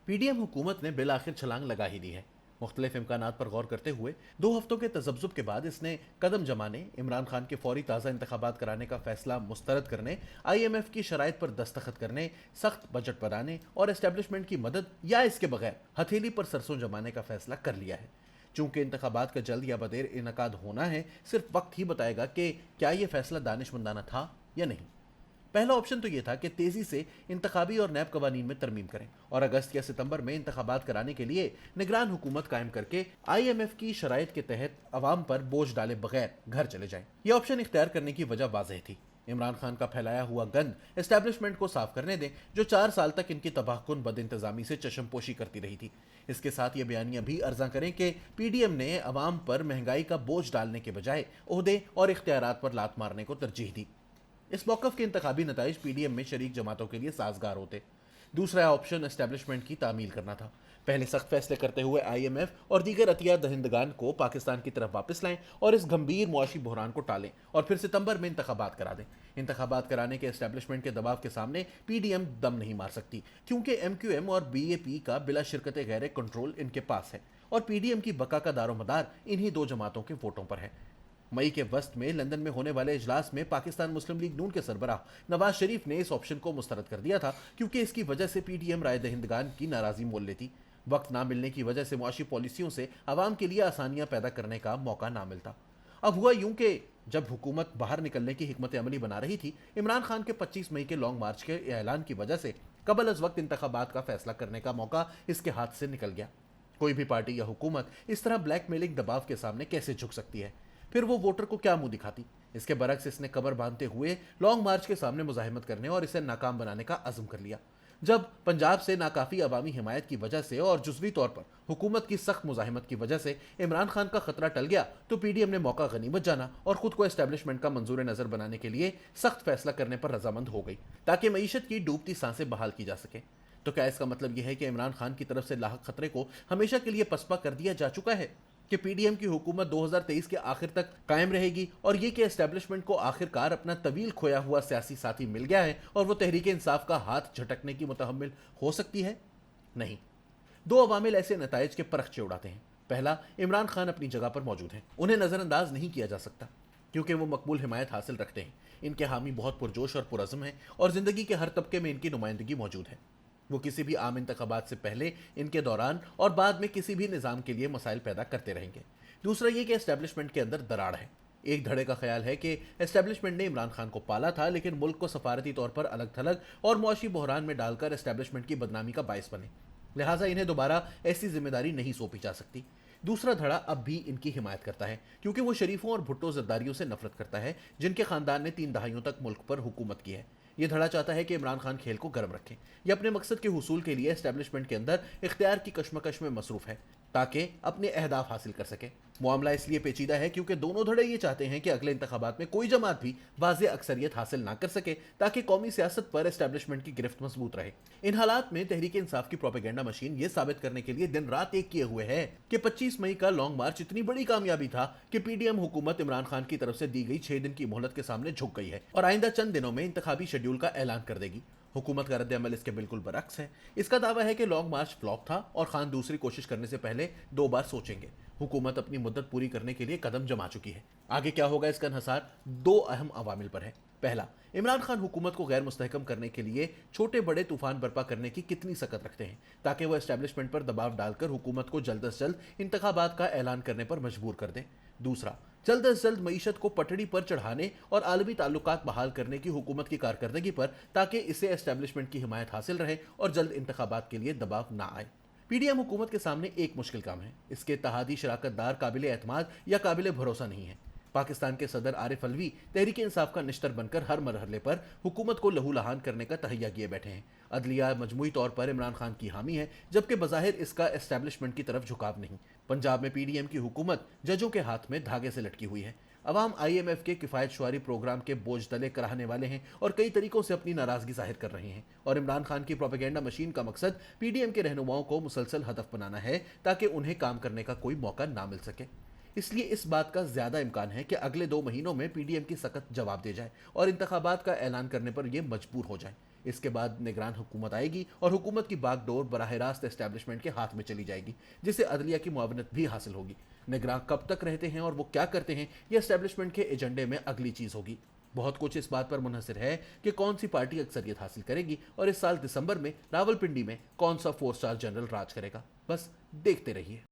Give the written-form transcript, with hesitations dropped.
P D M हुकूमत ने bill आखिर छलांग लगा ही दी है। मुख्तलिफ इम्कानात पर गौर करते हुए 2 हफ्तों के तजब्जुब के बाद इसने कदम जमाने, इमरान खान के फौरी ताज़ा इंतखाबात कराने का फैसला मुस्तरद करने, IMF की शराइत पर दस्तखत करने, सख्त बजट बनाने और एस्टेब्लिशमेंट की मदद या इसके बगैर हथेली पर सरसों जमाने का फैसला कर लिया है। चूंकि इंतखाबात का जल्द या बदेर इनकाद होना है, सिर्फ वक्त ही बताएगा कि क्या यह फैसला दानिशमंदाना था या नहीं। पहला ऑप्शन तो यह था कि तेजी से इंतखाबी और नैब कवानीन में तरमीम करें और अगस्त या सितंबर में इंतखाबात कराने के लिए निगरान हुकूमत कायम करके IMF की शराइत के तहत अवाम पर बोझ डाले बगैर घर चले जाएं। यह ऑप्शन इख्तियार करने की वजह वाज़ेह थी। इमरान खान का फैलाया हुआ गंद एस्टेब्लिशमेंट को साफ करने दें, जो 4 साल तक इनकी तबाहकुन बदइंतजामी से चशमपोशी करती रही थी। इसके साथ ये बयानियां भी अर्जा करें कि PDM ने अवाम पर महंगाई का बोझ डालने के बजाय ओहदे और इख्तियारात पर लात मारने को तरजीह दी। इस मौक़िफ़ के इंतखाबी नताइज PDM में शरीक जमातों के लिए साजगार होते। दूसरा ऑप्शन एस्टेब्लिशमेंट की तामील करना था। पहले सख्त फैसले करते हुए IMF और दीगर अतिया दहिंदगान को पाकिस्तान की तरफ वापस लाएं और इस गंभीर मुआशी बहरान को टालें और फिर सितंबर में इंतखाबात करा दें। इंतखाबात कराने के एस्टेब्लिशमेंट के दबाव के सामने PDM दम नहीं मार सकती, क्योंकि MQM और BAP का बिला शिरकत गैर कंट्रोल इनके पास है और PDM की बका का दारोमदार इन्हीं 2 जमातों के वोटों पर है। मई के वस्त में लंदन में होने वाले इजलास में पाकिस्तान मुस्लिम लीग नून के सरबराह नवाज शरीफ ने इस ऑप्शन को मुस्तरद कर दिया था, क्योंकि इसकी वजह से PDM राय दहिंदगान की नाराजगी मोल लेती। वक्त ना मिलने की वजह से मुआशी पॉलिसियों से आवाम के लिए आसानियां पैदा करने का मौका ना मिलता। अब हुआ यूं कि जब हुकूमत बाहर निकलने की हिकमत अमली बना रही थी, इमरान खान के 25 मई के लॉन्ग मार्च के ऐलान की वजह से कबल अज वक्त इंतखाबात का फैसला करने का मौका इसके हाथ से निकल गया। कोई भी पार्टी या हुकूमत इस तरह ब्लैकमेलिंग दबाव के सामने कैसे झुक सकती है? फिर वो वोटर को क्या मुंह दिखाती? इसके बरक्स इसने कमर बांधते हुए लॉन्ग मार्च के सामने मुजाहिमत करने और इसे नाकाम बनाने का अज़्म कर लिया। जब पंजाब से नाकाफी अवामी हिमायत की वजह से और जुज़वी तौर पर हुकूमत की सख्त मुजाहिमत की वजह से इमरान खान का खतरा टल गया, तो PDM ने मौका गनीमत जाना और खुद को एस्टेब्लिशमेंट का मंजूर नज़र बनाने के लिए सख्त फैसला करने पर रजामंद हो गई, ताकि मईशत की डूबती सांसें बहाल की जा सके। तो क्या इसका मतलब यह है कि इमरान खान की तरफ से लाहक खतरे को हमेशा के लिए पसपा कर दिया जा चुका है, कि PDM की हुकूमत 2023 के आखिर तक कायम रहेगी और ये कि एस्टेब्लिशमेंट को आखिरकार अपना तवील खोया हुआ सियासी साथी मिल गया है और वो तहरीक इंसाफ का हाथ झटकने की मुतहम्मिल हो सकती है? नहीं। 2 अवामिल ऐसे नताइज के परखचे उड़ाते हैं। पहला, इमरान खान अपनी जगह पर मौजूद हैं, उन्हें नज़रअंदाज नहीं किया जा सकता, क्योंकि वो मकबूल हिमायत हासिल रखते हैं। इनके हामी बहुत पुरजोश और पुरज़्म हैं और ज़िंदगी के हर तबके में इनकी नुमाइंदगी मौजूद है। वो किसी भी आम इंतखाबात से पहले, इनके दौरान और बाद में किसी भी निज़ाम के लिए मसाइल पैदा करते रहेंगे। दूसरा ये कि एस्टेब्लिशमेंट के अंदर दरार है। एक धड़े का ख्याल है कि एस्टेब्लिशमेंट ने इमरान खान को पाला था, लेकिन मुल्क को सफारती तौर पर अलग थलग और मुआशी बहरान में डालकर एस्टेब्लिशमेंट की बदनामी का बायस बने, लिहाजा इन्हें दोबारा ऐसी जिम्मेदारी नहीं सौंपी जा सकती। दूसरा धड़ा अब भी इनकी हिमायत करता है, क्योंकि वो शरीफों और भुट्टो जरदारियों से नफरत करता है, जिनके खानदान ने 3 दहाइयों तक मुल्क पर हुकूमत की है। ये धड़ा चाहता है कि इमरान खान खेल को गर्म रखें। यह अपने मकसद के हुसूल के लिए एस्टेब्लिशमेंट के अंदर इख्तियार की कशमकश में मसरूफ है, ताकि अपने अहदाफ हासिल कर सके। मामला इसलिए पेचीदा है क्योंकि दोनों धड़े ये चाहते हैं कि अगले इंतखाबात में कोई जमात भी वाज़ेह अक्सरियत हासिल ना कर सके, ताकि कौमी सियासत पर एस्टेब्लिशमेंट की गिरफ्त मजबूत रहे। इन हालात में तहरीक इंसाफ की प्रोपेगेंडा मशीन ये साबित करने के लिए दिन रात एक किए हुए है कि 25 मई का लॉन्ग मार्च इतनी बड़ी कामयाबी था कि PDM हुकूमत इमरान खान की तरफ से दी गई 6 दिन की मोहलत के सामने झुक गई है और आइंदा चंद दिनों में इंतखाबी शेड्यूल का ऐलान कर देगी। हुकूमत का रद्द अमल इसके बिल्कुल बरक्स है। इसका दावा है कि लॉन्ग मार्च फ्लॉप था और खान दूसरी कोशिश करने से पहले 2 बार सोचेंगे। हुकूमत अपनी मुद्दत पूरी करने के लिए कदम जमा चुकी है। आगे क्या होगा इसका इन्हसार 2 अहम अवामिल पर है। पहला, इमरान खान हुकूमत को गैर मुस्तहकम करने के लिए छोटे बड़े तूफान बर्पा करने की कितनी सकत रखते हैं, ताकि वह एस्टेब्लिशमेंट पर दबाव डालकर हुकूमत को जल्द अज जल्द इंतखाबात का ऐलान करने पर मजबूर कर दें। दूसरा, जल्द अज जल्द मईशत को पटड़ी पर चढ़ाने और आलमी ताल्लुकात बहाल करने की हुकूमत की कारकर्दगी पर, ताकि इसे एस्टेब्लिशमेंट की हिमायत हासिल रहे और जल्द इंतखाबात के लिए दबाव ना आए। PDM हुकूमत के सामने एक मुश्किल काम है। इसके इत्तेहादी शराकतदार काबिल एतमाद या काबिल भरोसा नहीं है। पाकिस्तान के सदर आरिफ अलवी तहरीक इंसाफ का निश्तर बनकर हर मरहले पर हुकूमत को लहू लहान करने का तहैया किए बैठे हैं। अदलिया मजमूई तौर पर इमरान खान की हामी है, जबकि बज़ाहिर इसका एस्टेब्लिशमेंट की तरफ झुकाव नहीं। पंजाब में PDM की हुकूमत जजों के हाथ में धागे से लटकी हुई है। अवाम IMF के किफ़ायत शुआरी प्रोग्राम के बोझ तले कराहने वाले हैं और कई तरीकों से अपनी नाराज़गी जाहिर कर रहे हैं, और इमरान खान की प्रोपेगेंडा मशीन का मकसद PDM के रहनुमाओं को मुसलसल हदफ बनाना है, ताकि उन्हें काम करने का कोई मौका ना मिल सके। इसलिए इस बात का ज्यादा इम्कान है कि अगले 2 महीनों में PDM की सख्त जवाब दे जाए और इंतखाबात का ऐलान करने पर यह मजबूर हो जाए। इसके बाद निगरान हुकूमत आएगी और हुकूमत की बागडोर बराह रास्त एस्टैब्लिशमेंट के हाथ में चली जाएगी, जिसे अदलिया की मुआवनत भी हासिल होगी। निगरान कब तक रहते हैं और वो क्या करते हैं, ये एस्टैब्लिशमेंट के एजेंडे में अगली चीज होगी। बहुत कुछ इस बात पर मुनहसर है कि कौन सी पार्टी अक्सरियत हासिल करेगी और इस साल दिसंबर में रावलपिंडी में कौन सा 4 स्टार जनरल राज करेगा। बस देखते रहिए।